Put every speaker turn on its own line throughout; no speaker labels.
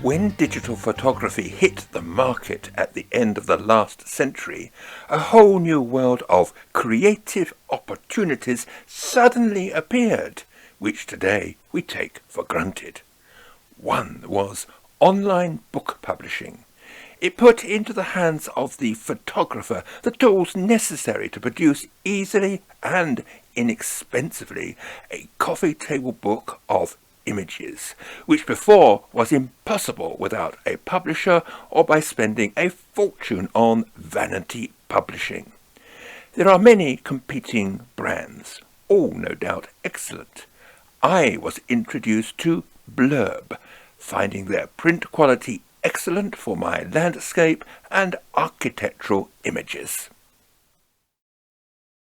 When digital photography hit the market at the end of the last century, a whole new world of creative opportunities suddenly appeared, which today we take for granted. One was online book publishing. It put into the hands of the photographer the tools necessary to produce easily and inexpensively a coffee table book of images, which before was impossible without a publisher or by spending a fortune on vanity publishing. There are many competing brands, all no doubt excellent. I was introduced to Blurb, finding their print quality excellent for my landscape and architectural images.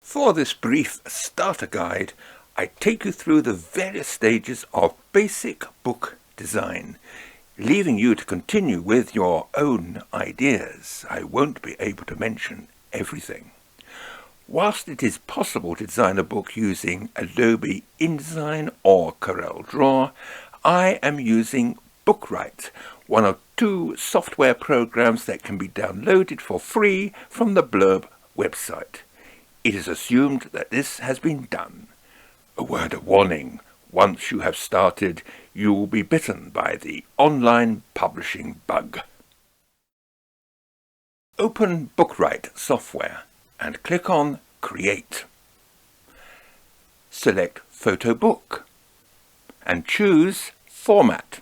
For this brief starter guide, I take you through the various stages of basic book design, leaving you to continue with your own ideas. I won't be able to mention everything. Whilst it is possible to design a book using Adobe InDesign or CorelDRAW, I am using Bookwrite, one of two software programs that can be downloaded for free from the Blurb website. It is assumed that this has been done. A word of warning, once you have started, you will be bitten by the online publishing bug. Open Bookwrite software and click on Create. Select Photo Book and choose Format.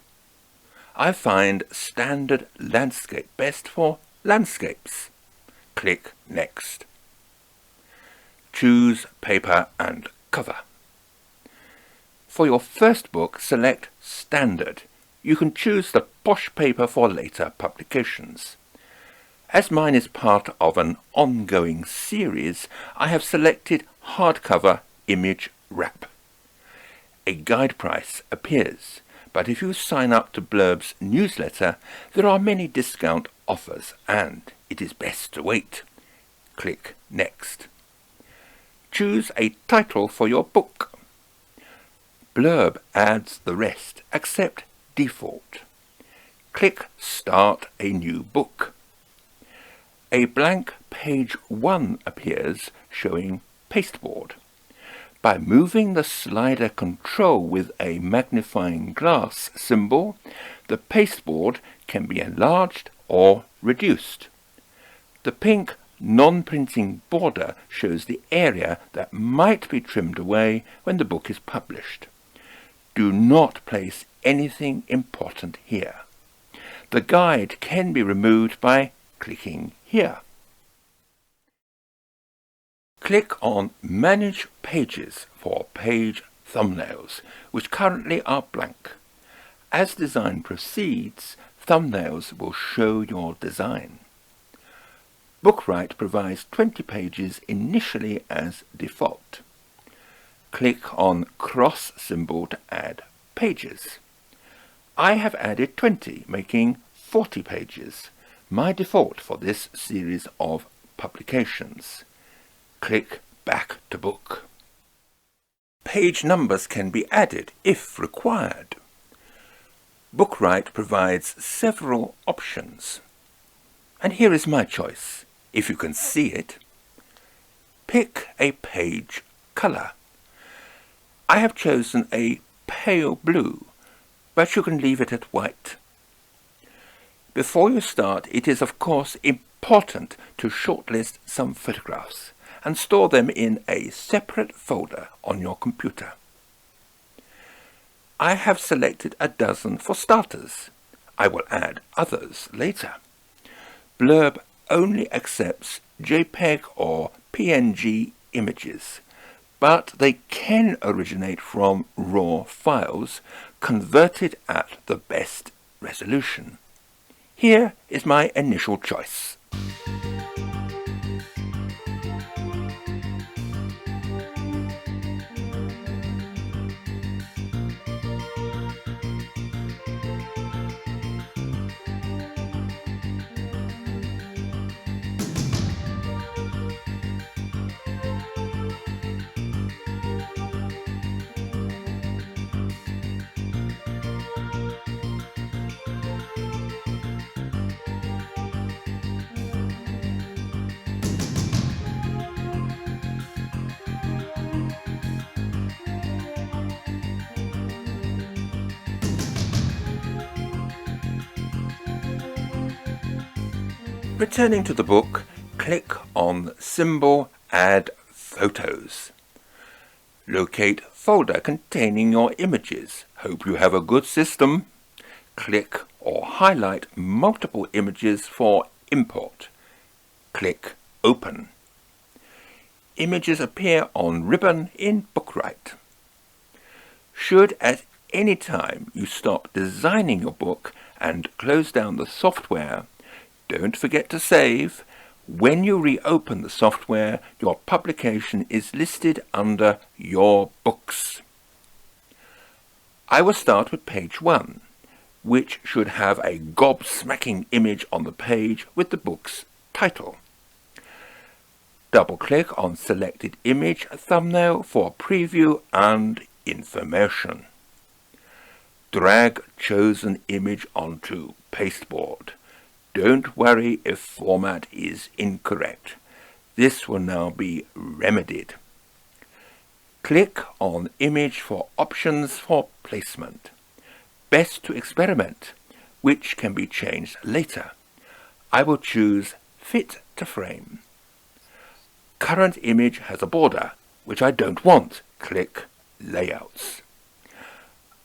I find Standard Landscape best for landscapes. Click Next. Choose Paper and Cover. For your first book, select Standard. You can choose the posh paper for later publications. As mine is part of an ongoing series, I have selected Hardcover Image Wrap. A guide price appears, but if you sign up to Blurb's newsletter, there are many discount offers and it is best to wait. Click Next. Choose a title for your book. Blurb adds the rest except default. Click Start a New Book. A blank page 1 appears showing pasteboard. By moving the slider control with a magnifying glass symbol, the pasteboard can be enlarged or reduced. The pink non-printing border shows the area that might be trimmed away when the book is published. Do not place anything important here. The guide can be removed by clicking here. Click on Manage Pages for page thumbnails, which currently are blank. As design proceeds, thumbnails will show your design. Bookwrite provides 20 pages initially as default. Click on cross symbol to add pages. I have added 20, making 40 pages, my default for this series of publications. Click Back to Book. Page numbers can be added if required. Bookwrite provides several options, and here is my choice, if you can see it. Pick a page colour. I have chosen a pale blue, but you can leave it at white. Before you start, it is of course important to shortlist some photographs and store them in a separate folder on your computer. I have selected a dozen for starters. I will add others later. Blurb only accepts JPEG or PNG images, but they can originate from RAW files converted at the best resolution. Here is my initial choice. Returning to the book, click on symbol Add Photos. Locate folder containing your images. Hope you have a good system. Click or highlight multiple images for import. Click Open. Images appear on ribbon in Bookright. Should at any time you stop designing your book and close down the software, don't forget to save. When you reopen the software, your publication is listed under Your Books. I will start with page 1, which should have a gobsmacking image on the page with the book's title. Double-click on selected image thumbnail for preview and information. Drag chosen image onto pasteboard. Don't worry if format is incorrect. This will now be remedied. Click on image for options for placement. Best to experiment, which can be changed later. I will choose Fit to Frame. Current image has a border, which I don't want. Click Layouts.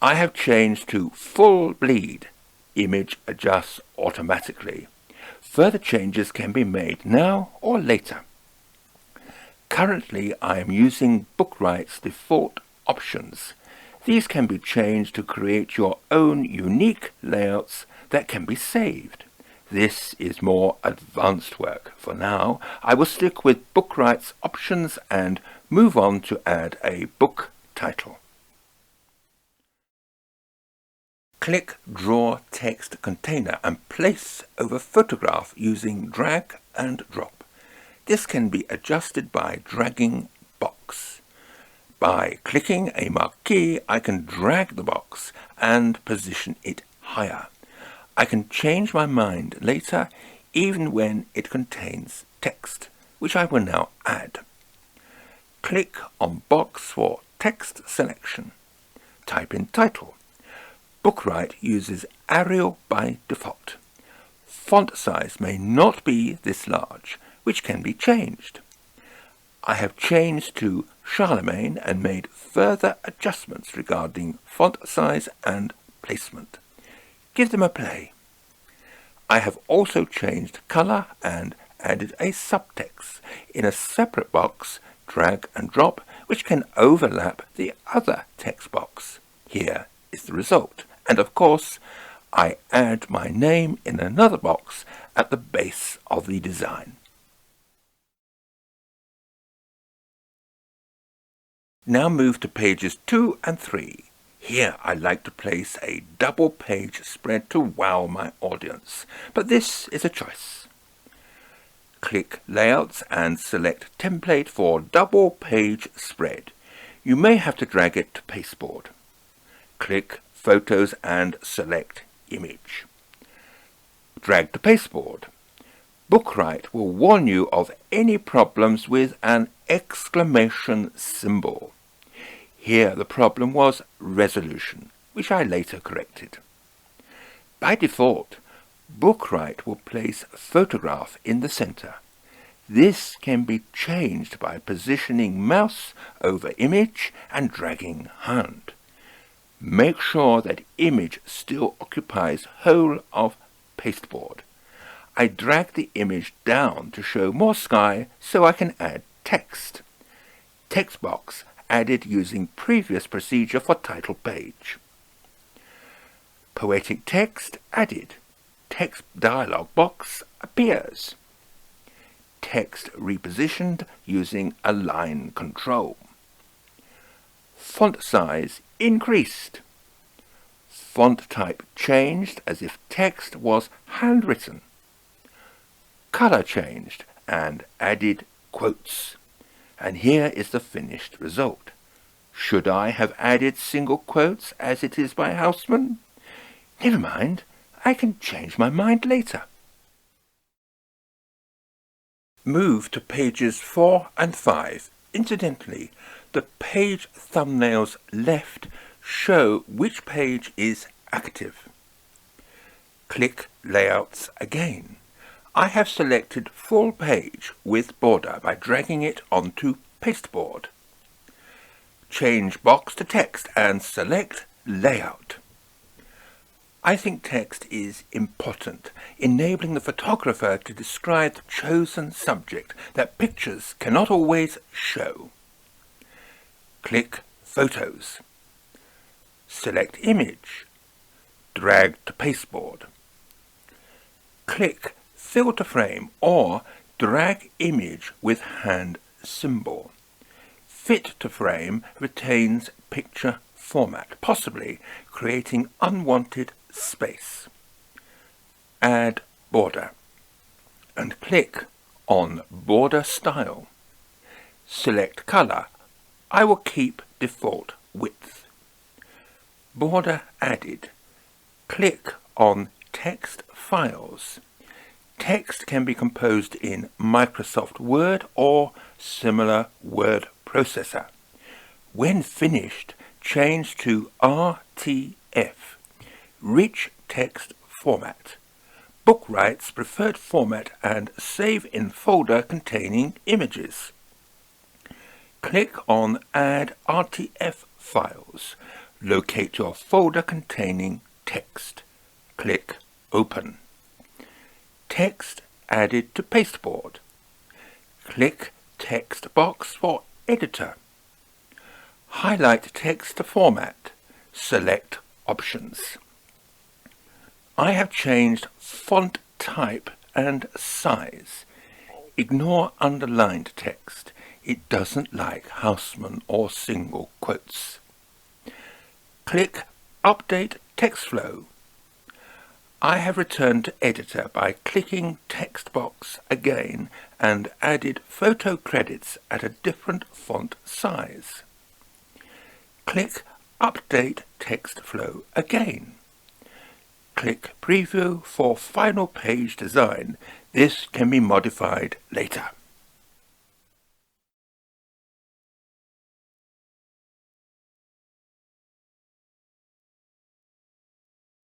I have changed to Full Bleed. Image adjusts automatically. Further changes can be made now or later. Currently, I am using Bookright's default options. These can be changed to create your own unique layouts that can be saved. This is more advanced work. For now, I will stick with Bookright's options and move on to add a book title. Click Draw Text Container and place over photograph using drag and drop. This can be adjusted by dragging box. By clicking a marquee, I can drag the box and position it higher. I can change my mind later, even when it contains text, which I will now add. Click on box for text selection. Type in title. Bookright uses Arial by default. Font size may not be this large, which can be changed. I have changed to Charlemagne and made further adjustments regarding font size and placement. Give them a play. I have also changed color and added a subtext in a separate box, drag and drop, which can overlap the other text box. Here is the result. And of course, I add my name in another box at the base of the design. Now move to pages 2 and 3. Here I like to place a double page spread to wow my audience, but this is a choice. Click Layouts and select Template for double page spread. You may have to drag it to pasteboard. Click Photos and select Image. Drag to pasteboard. Bookright will warn you of any problems with an exclamation symbol. Here the problem was resolution, which I later corrected. By default, Bookright will place photograph in the center. This can be changed by positioning mouse over image and dragging hand. Make sure that image still occupies whole of pasteboard. I drag the image down to show more sky so I can add text. Text box added using previous procedure for title page. Poetic text added. Text dialog box appears. Text repositioned using align control. Font size increased. Font type changed as if text was handwritten. Color changed and added quotes. And here is the finished result. Should I have added single quotes as it is by Houseman? Never mind, I can change my mind later. Move to pages 4 and 5. Incidentally, the page thumbnails left show which page is active. Click Layouts again. I have selected full page with border by dragging it onto pasteboard. Change box to text and select layout. I think text is important, enabling the photographer to describe the chosen subject that pictures cannot always show. Click Photos. Select Image. Drag to pasteboard. Click Filter Frame or drag image with hand symbol. Fit to frame retains picture format, possibly creating unwanted space. Add border and click on Border Style. Select color. I will keep default width. Border added. Click on Text Files. Text can be composed in Microsoft Word or similar word processor. When finished, change to RTF, Rich Text Format, Bookrights preferred format, and save in folder containing images. Click on Add RTF Files. Locate your folder containing text. Click Open. Text added to pasteboard. Click Text box for editor. Highlight text to format. Select Options. I have changed font type and size. Ignore underlined text. It doesn't like Houseman or single quotes. Click Update Text Flow. I have returned to editor by clicking text box again and added photo credits at a different font size. Click Update Text Flow again. Click Preview for final page design. This can be modified later.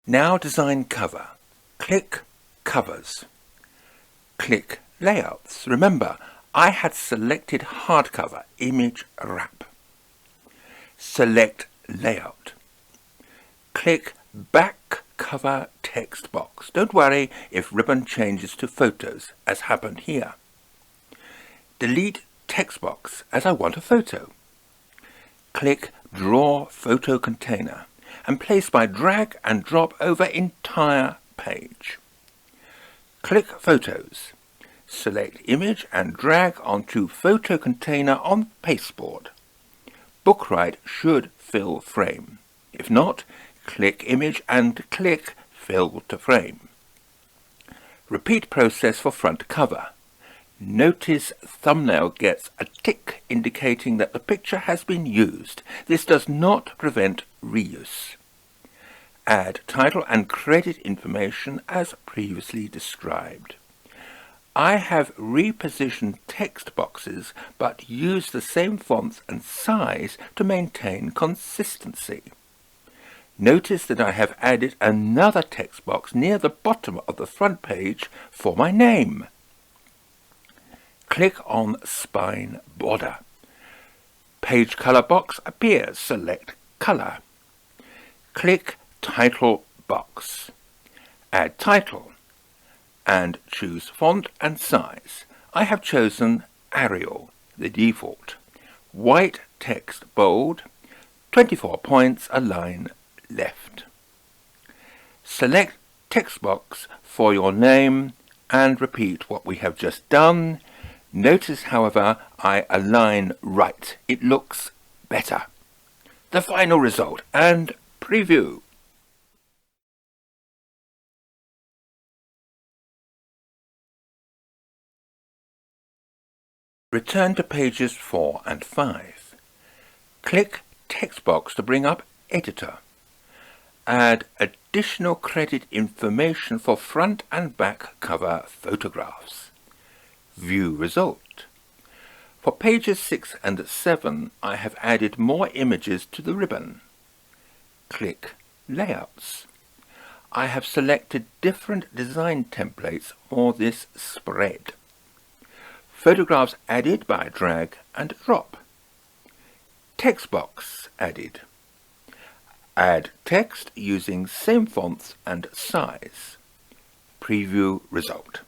Now design cover. Click Covers. Click Layouts. Remember, I had selected hardcover image wrap. Select Layout. Click Back Cover text box. Don't worry if ribbon changes to photos, as happened here. Delete text box as I want a photo. Click Draw Photo Container and place by drag and drop over entire page. Click Photos. Select Image and drag onto Photo Container on pasteboard. Bookright should fill frame. If not, click Image and click Fill to Frame. Repeat process for front cover. Notice thumbnail gets a tick indicating that the picture has been used. This does not prevent reuse. Add title and credit information as previously described. I have repositioned text boxes but use the same fonts and size to maintain consistency. Notice that I have added another text box near the bottom of the front page for my name. Click on Spine Border. Page color box appears. Select Color. Click Title box. Add title and choose font and size. I have chosen Arial, the default. White text bold, 24 points, align left. Select text box for your name and repeat what we have just done. Notice, however, I align right. It looks better. The final result and preview. Return to pages 4 and 5. Click text box to bring up editor. Add additional credit information for front and back cover photographs. View result. For pages 6 and 7, I have added more images to the ribbon. Click Layouts. I have selected different design templates for this spread. Photographs added by drag and drop. Text box added. Add text using same fonts and size. Preview result.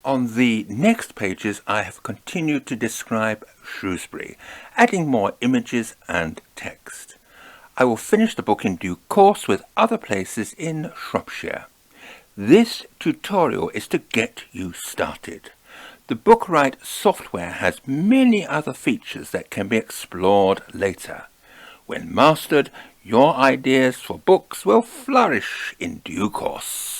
On the next pages I have continued to describe Shrewsbury, adding more images and text. I will finish the book in due course with other places in Shropshire. This tutorial is to get you started. The Bookwrite software has many other features that can be explored later. When mastered, your ideas for books will flourish in due course.